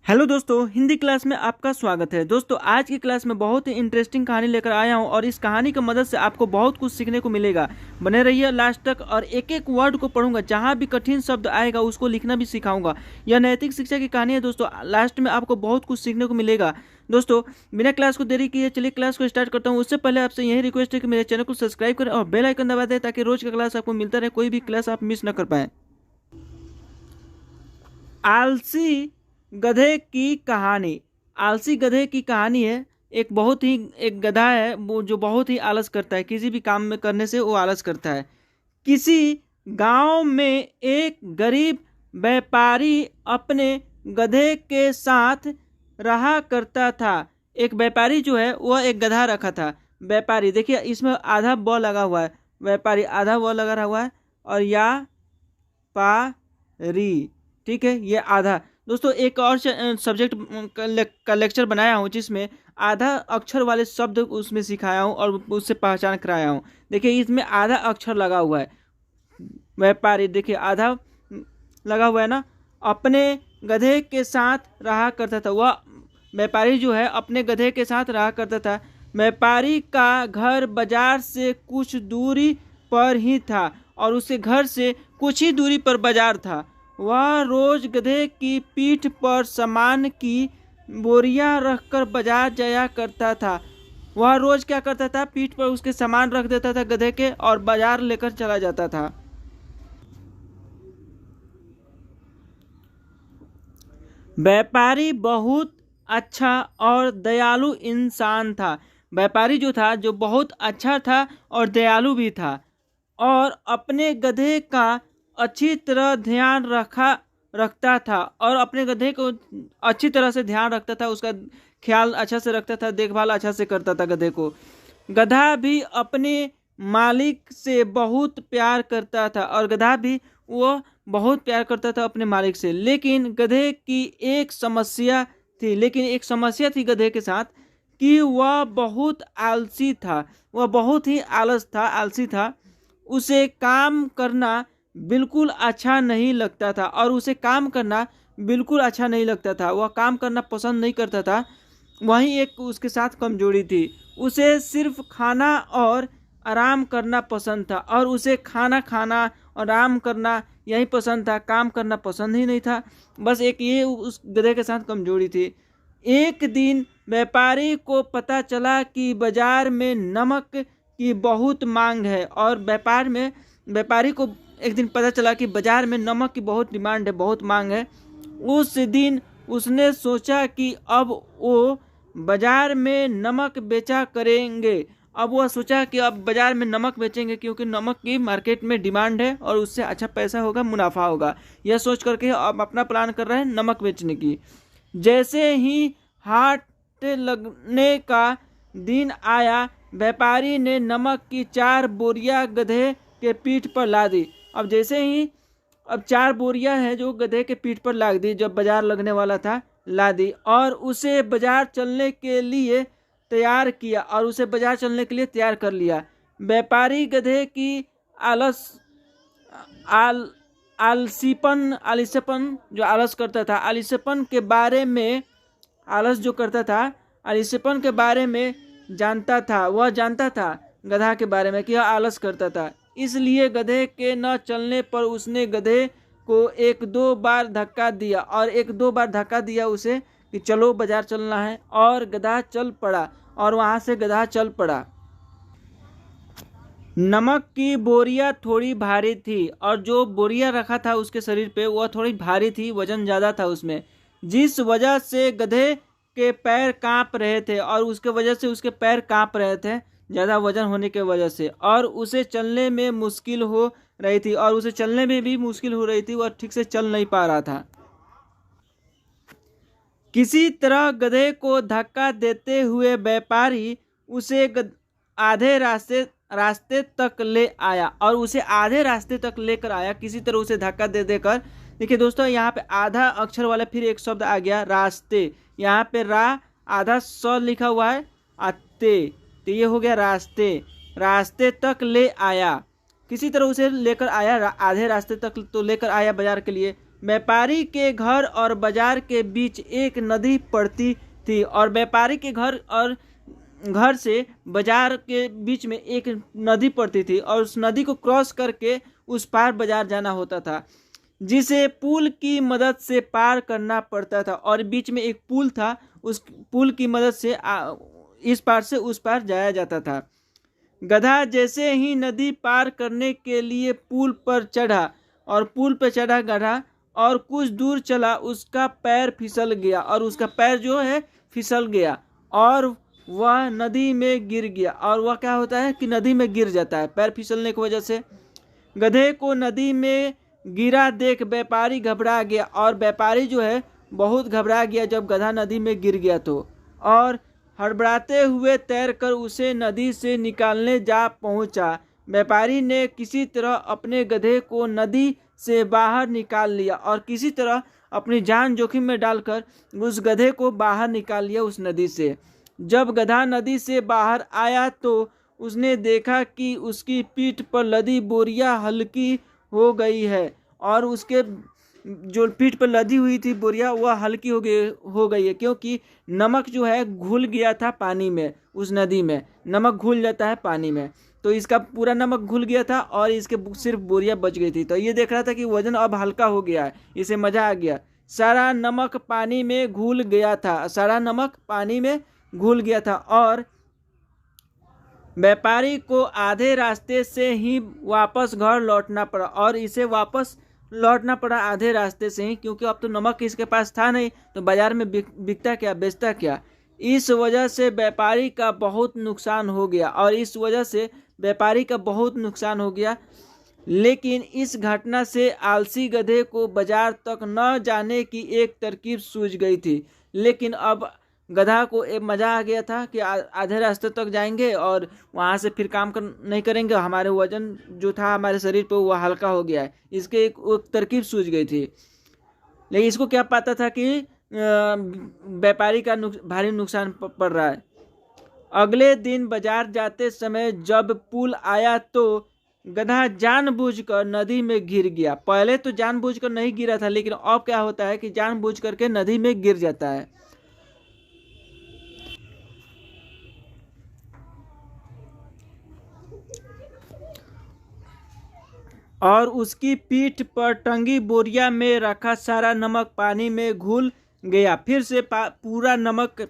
Hello दोस्तों, Hindi class में आपका स्वागत है। दोस्तों, आज की क्लास में बहुत ही इंटरेस्टिंग कहानी लेकर आया हूं और इस कहानी की मदद से आपको बहुत कुछ सीखने को मिलेगा। बने रहिए लास्ट तक और एक एक वर्ड को पढ़ूंगा। जहां भी कठिन शब्द आएगा उसको लिखना भी सिखाऊंगा। यह नैतिक शिक्षा की कहानी है दोस्तों। लास्ट में आपको बहुत कुछ सीखने को मिलेगा। दोस्तों, बिना क्लास को देरी किए चलिए क्लास को स्टार्ट करता हूँ। उससे पहले आपसे यही रिक्वेस्ट है कि मेरे चैनल को सब्सक्राइब करें और बेल आइकन दबा दें ताकि रोज का क्लास आपको मिलता रहे, कोई भी क्लास आप मिस न कर पाए। आलसी गधे की कहानी। आलसी गधे की कहानी है। एक गधा है वो जो बहुत ही आलस करता है। किसी भी काम में करने से वो आलस करता है। किसी गांव में एक गरीब व्यापारी अपने गधे के साथ रहा करता था। एक व्यापारी जो है वह एक गधा रखा था। व्यापारी, देखिए इसमें आधा ब लगा हुआ है। व्यापारी आधा व लगा हुआ है और या पा री, ठीक है, ये आधा। दोस्तों, एक और सब्जेक्ट का लेक्चर बनाया हूँ जिसमें आधा अक्षर वाले शब्द उसमें सिखाया हूँ और उससे पहचान कराया हूँ। देखिए इसमें आधा अक्षर लगा हुआ है। व्यापारी, देखिए आधा लगा हुआ है ना। अपने गधे के साथ रहा करता था। वह व्यापारी जो है अपने गधे के साथ रहा करता था। व्यापारी का घर बाजार से कुछ दूरी पर ही था और उसके घर से कुछ ही दूरी पर बाजार था। वह रोज गधे की पीठ पर सामान की बोरियां रखकर बाजार जाया करता था। वह रोज क्या करता था, पीठ पर उसके सामान रख देता था गधे के और बाजार लेकर चला जाता था। व्यापारी बहुत अच्छा और दयालु इंसान था। व्यापारी जो था जो बहुत अच्छा था और दयालु भी था और अपने गधे का अच्छी तरह ध्यान रखता था और अपने गधे को अच्छी तरह से ध्यान रखता था। उसका ख्याल अच्छा से रखता था, देखभाल अच्छा से करता था गधे को। गधा भी अपने मालिक से बहुत प्यार करता था और गधा भी वो बहुत प्यार करता था अपने मालिक से। लेकिन एक समस्या थी गधे के साथ कि वह बहुत आलसी था। वह बहुत ही आलसी था। उसे काम करना बिल्कुल अच्छा नहीं लगता था वह काम करना पसंद नहीं करता था। वहीं एक उसके साथ कमजोरी थी। उसे सिर्फ खाना और आराम करना पसंद था और उसे खाना खाना और आराम करना यही पसंद था, काम करना पसंद ही नहीं था। बस एक ये उस गधे के साथ कमजोरी थी। एक दिन व्यापारी को पता चला कि बाजार में नमक की बहुत मांग है और व्यापारी को एक दिन पता चला कि बाजार में नमक की बहुत डिमांड है, बहुत मांग है। उस दिन उसने सोचा कि अब वो बाजार में नमक बेचा करेंगे। अब वह सोचा कि अब बाजार में नमक बेचेंगे क्योंकि नमक की मार्केट में डिमांड है और उससे अच्छा पैसा होगा, मुनाफा होगा। यह सोच करके अब अपना प्लान कर रहे हैं नमक बेचने की। जैसे ही हाट लगने का दिन आया, व्यापारी ने नमक की 4 बोरियां गधे के पीठ पर ला दी। अब 4 बोरियां हैं जो गधे के पीठ पर लाद दी, जब बाजार लगने वाला था ला दी और उसे बाजार चलने के लिए तैयार कर लिया। व्यापारी गधे की आलस आल आलसीपन जो आलस करता था, आलसीपन के बारे में आलस जो करता था आलसीपन के बारे में जानता था। वह जानता था गधा के बारे में कि यह आलस करता था। इसलिए गधे के न चलने पर उसने गधे को एक दो बार धक्का दिया उसे कि चलो बाजार चलना है, और गधा चल पड़ा और वहां से गधा चल पड़ा। नमक की बोरियां थोड़ी भारी थी और जो बोरियां रखा था उसके शरीर पे वह थोड़ी भारी थी, वजन ज़्यादा था उसमें, जिस वजह से गधे के पैर कांप रहे थे और उसके वजह से उसके पैर कांप रहे थे ज़्यादा वजन होने के वजह से, और उसे चलने में मुश्किल हो रही थी वह ठीक से चल नहीं पा रहा था। किसी तरह गधे को धक्का देते हुए व्यापारी उसे आधे रास्ते तक ले आया और उसे आधे रास्ते तक लेकर आया, किसी तरह उसे धक्का दे देकर। देखिए दोस्तों, यहाँ पे आधा अक्षर वाला फिर एक शब्द आ गया, रास्ते। यहाँ पे रा आधा स लिखा हुआ है, आते, तो ये हो गया रास्ते तक ले आया। किसी तरह उसे लेकर आया, आधे रास्ते तक तो लेकर आया बाजार के लिए। व्यापारी के घर और बाजार के बीच एक नदी पड़ती थी और व्यापारी के घर से बाजार के बीच में एक नदी पड़ती थी और उस नदी को क्रॉस करके उस पार बाजार जाना होता था, जिसे पुल की मदद से पार करना पड़ता था। और बीच में एक पुल था, उस पुल की मदद से इस पार से उस पार जाया जाता था। गधा जैसे ही नदी पार करने के लिए पुल पर चढ़ा और पुल पर चढ़ा गधा और कुछ दूर चला, उसका पैर फिसल गया और उसका पैर जो है फिसल गया और वह नदी में गिर गया। और वह क्या होता है कि नदी में गिर जाता है पैर फिसलने की वजह से। गधे को नदी में गिरा देख व्यापारी घबरा गया और व्यापारी जो है बहुत घबरा गया जब गधा नदी में गिर गया तो, और हड़बड़ाते हुए तैरकर उसे नदी से निकालने जा पहुंचा। व्यापारी ने किसी तरह अपने गधे को नदी से बाहर निकाल लिया और किसी तरह अपनी जान जोखिम में डालकर उस गधे को बाहर निकाल लिया उस नदी से। जब गधा नदी से बाहर आया तो उसने देखा कि उसकी पीठ पर लदी बोरियां हल्की हो गई है और उसके जो पीठ पर लदी हुई थी बोरियां वह हल्की हो गई है, क्योंकि नमक जो है घुल गया था पानी में। उस नदी में नमक घुल जाता है पानी में, तो इसका पूरा नमक घुल गया था और इसके सिर्फ बोरियां बच गई थी। तो ये देख रहा था कि वजन अब हल्का हो गया है, इसे मजा आ गया। सारा नमक पानी में घुल गया था, सारा नमक पानी में घुल गया था और व्यापारी को आधे रास्ते से ही वापस घर लौटना पड़ा। और इसे वापस लौटना पड़ा आधे रास्ते से ही, क्योंकि अब तो नमक इसके पास था नहीं, तो बाजार में बिकता क्या बेचता क्या। इस वजह से व्यापारी का बहुत नुकसान हो गया और इस वजह से व्यापारी का बहुत नुकसान हो गया। लेकिन इस घटना से आलसी गधे को बाजार तक न जाने की एक तरकीब सूझ गई थी। लेकिन अब गधा को एक मज़ा आ गया था कि आधे रास्ते तक जाएंगे और वहाँ से फिर काम नहीं करेंगे, हमारे वजन जो था हमारे शरीर पे वो हल्का हो गया है। इसके एक तरकीब सूझ गई थी, लेकिन इसको क्या पता था कि व्यापारी का भारी नुकसान पड़ रहा है। अगले दिन बाजार जाते समय जब पुल आया तो गधा जानबूझकर नदी में गिर गया। पहले तो जानबूझकर नहीं गिरा था, लेकिन अब क्या होता है कि जानबूझ करके नदी में गिर जाता है। और उसकी पीठ पर टंगी बोरिया में रखा सारा नमक पानी में घुल गया। फिर से पूरा नमक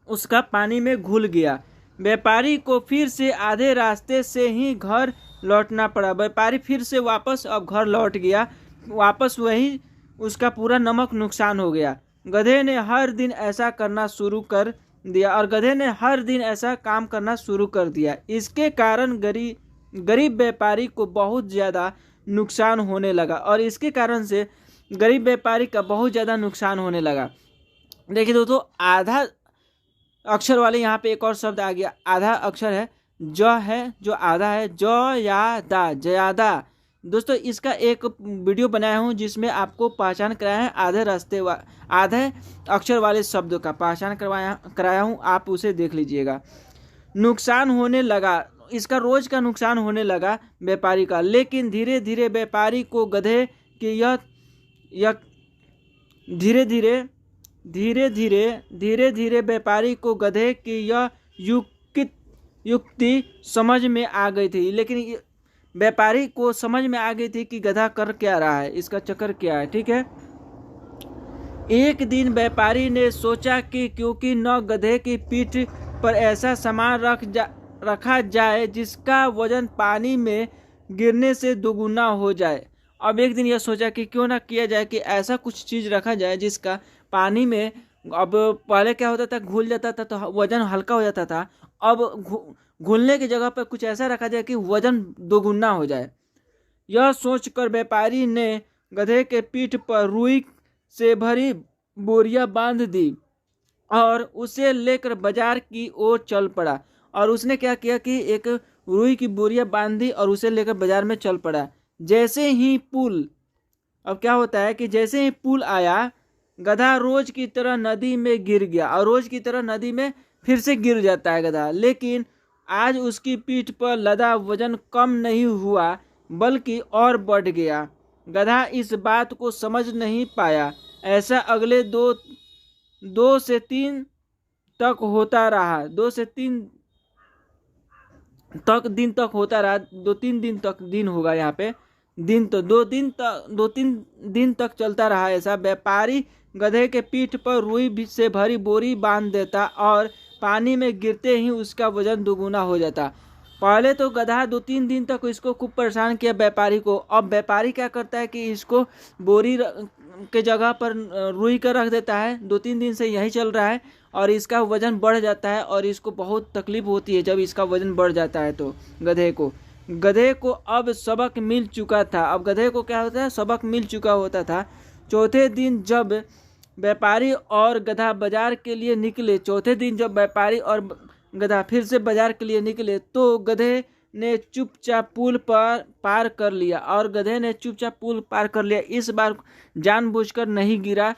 उसका पानी में घुल गया। व्यापारी को फिर से आधे रास्ते से ही घर लौटना पड़ा। व्यापारी फिर से वापस अब घर लौट गया, वापस वही उसका पूरा नमक नुकसान हो गया। गधे ने हर दिन ऐसा करना शुरू कर दिया और गधे ने हर दिन ऐसा काम करना शुरू कर दिया। इसके कारण गरीब व्यापारी को बहुत ज़्यादा नुकसान होने लगा और इसके कारण से गरीब व्यापारी का बहुत ज़्यादा नुकसान होने लगा। देखिए दोस्तों, आधा अक्षर वाले यहाँ पे एक और शब्द आ गया। आधा अक्षर है ज है, जो आधा है ज या दा, ज्यादा। दोस्तों इसका एक वीडियो बनाया हूँ जिसमें आपको पहचान कराया है आधे अक्षर वाले शब्दों का पहचान कराया हूँ, आप उसे देख लीजिएगा। नुकसान होने लगा, इसका रोज का नुकसान होने लगा व्यापारी का। लेकिन धीरे धीरे व्यापारी को गधे की यह धीरे धीरे व्यापारी को गधे की यह युक्ति समझ में आ गई थी। लेकिन व्यापारी को समझ में आ गई थी कि गधा कर क्या रहा है, इसका चक्कर क्या है। ठीक है, एक दिन व्यापारी ने सोचा कि क्योंकि न गधे की पीठ पर ऐसा सामान रखा जाए जिसका वजन पानी में गिरने से दोगुना हो जाए। अब एक दिन यह सोचा कि क्यों ना किया जाए कि ऐसा कुछ चीज़ रखा जाए जिसका पानी में, अब पहले क्या होता था घुल जाता था तो वजन हल्का हो जाता था, अब घुलने की जगह पर कुछ ऐसा रखा जाए कि वजन दोगुना हो जाए। यह सोचकर व्यापारी ने गधे के पीठ पर रुई से भरी बोरियां बांध दी और उसे लेकर बाजार की ओर चल पड़ा। और उसने क्या किया कि एक रुई की बोरियां बांध दी और उसे लेकर बाजार में चल पड़ा। जैसे ही पुल, अब क्या होता है कि जैसे ही पुल आया, गधा रोज की तरह नदी में गिर गया और रोज की तरह नदी में फिर से गिर जाता है गधा। लेकिन आज उसकी पीठ पर लदा वजन कम नहीं हुआ बल्कि और बढ़ गया। गधा इस बात को समझ नहीं पाया। ऐसा अगले दो से तीन तक होता रहा। 2 से 3 दिन तक होता रहा। 2-3 दिन तक, दिन होगा यहाँ पे, दिन तो 2-3 दिन तक चलता रहा ऐसा। व्यापारी गधे के पीठ पर रुई से भरी बोरी बांध देता और पानी में गिरते ही उसका वजन दुगुना हो जाता। पहले तो गधा 2-3 दिन तक इसको खूब परेशान किया व्यापारी को। अब व्यापारी क्या करता है कि इसको बोरी के जगह पर रुई कर रख देता है। 2-3 दिन से यही चल रहा है और इसका वजन बढ़ जाता है और इसको बहुत तकलीफ होती है जब इसका वजन बढ़ जाता है। तो गधे को अब सबक मिल चुका था। अब गधे को क्या होता है, सबक मिल चुका होता था। चौथे दिन जब व्यापारी और गधा बाजार के लिए निकले फिर से बाजार के लिए निकले तो गधे ने चुपचाप पुल पर पार कर लिया। इस बार जानबूझकर नहीं गिरा,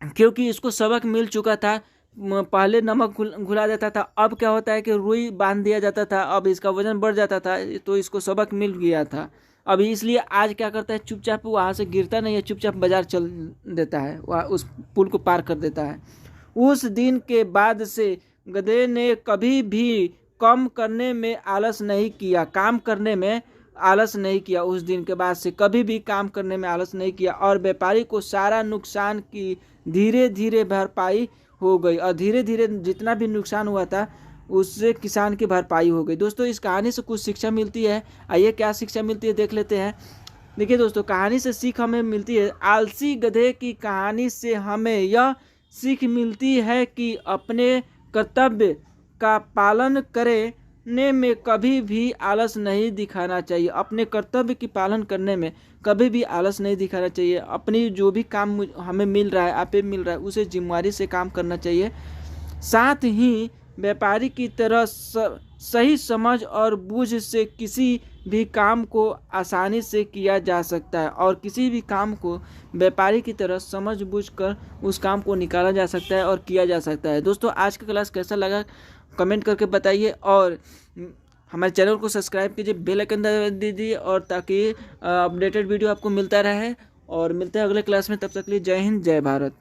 क्योंकि इसको सबक मिल चुका था। पहले नमक घुला देता था, अब क्या होता है कि रुई बांध दिया जाता था। अब इसका वजन बढ़ जाता था, तो इसको सबक मिल गया था। अब इसलिए आज क्या करता है, चुपचाप वहाँ से गिरता नहीं है, चुपचाप बाजार चल देता है, वहाँ उस पुल को पार कर देता है। उस दिन के बाद से गधे ने कभी भी काम करने में आलस नहीं किया। उस दिन के बाद से कभी भी काम करने में आलस नहीं किया और व्यापारी को सारा नुकसान की धीरे धीरे भरपाई हो गई। और धीरे धीरे जितना भी नुकसान हुआ था उससे किसान की भरपाई हो गई। दोस्तों, इस कहानी से कुछ शिक्षा मिलती है। आइए क्या शिक्षा मिलती है देख लेते हैं। देखिए दोस्तों, कहानी से सीख हमें मिलती है। आलसी गधे की कहानी से हमें यह सीख मिलती है कि अपने कर्तव्य का पालन करने में कभी भी आलस नहीं दिखाना चाहिए। अपने कर्तव्य की पालन करने में कभी भी आलस नहीं दिखाना चाहिए। अपनी जो भी काम हमें मिल रहा है, आपे मिल रहा है, उसे जिम्मेदारी से काम करना चाहिए। साथ ही व्यापारी की तरह सही समझ और बूझ से किसी भी काम को आसानी से किया जा सकता है और किसी भी काम को व्यापारी की तरह समझ बूझ कर उस काम को निकाला जा सकता है और किया जा सकता है। दोस्तों, आज का क्लास कैसा लगा कमेंट करके बताइए और हमारे चैनल को सब्सक्राइब कीजिए, बेल आइकन दबा दीजिए और ताकि अपडेटेड वीडियो आपको मिलता रहे। और मिलते हैं अगले क्लास में, तब तक के लिए जय हिंद, जय भारत।